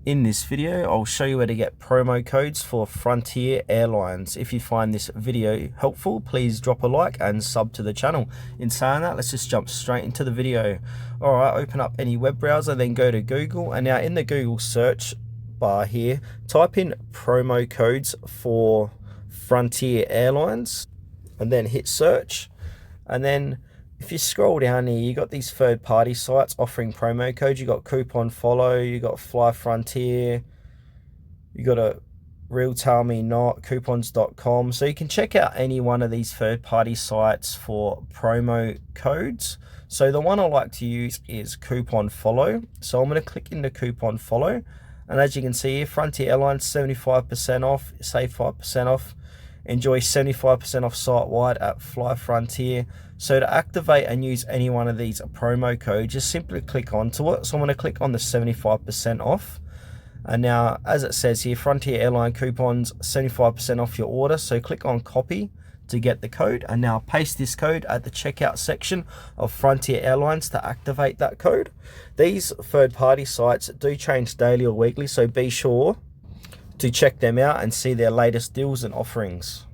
In this video, I'll show you where to get promo codes for Frontier Airlines. If you find this video helpful, please drop a like and sub to the channel. In saying that, let's just jump straight into the video. Alright, open up any web browser, then go to Google, and now in the Google search bar here, type in promo codes for Frontier Airlines, and then hit search. And then if you scroll down here, you got these third-party sites offering promo codes. You got Coupon Follow, you got Fly Frontier, you got a Real Tell Me Not, coupons.com. So you can check out any one of these third-party sites for promo codes. So the one I like to use is Coupon Follow. So I'm going to click into Coupon Follow, and as you can see here, Frontier Airlines 75% off, save 5% off. Enjoy 75% off site-wide at Fly Frontier. So to activate and use any one of these promo codes, just simply click onto it. So I'm going to click on the 75% off. And now, as it says here, Frontier Airline coupons, 75% off your order. So click on copy to get the code. And now paste this code at the checkout section of Frontier Airlines to activate that code. These third-party sites do change daily or weekly, so be sure to check them out and see their latest deals and offerings.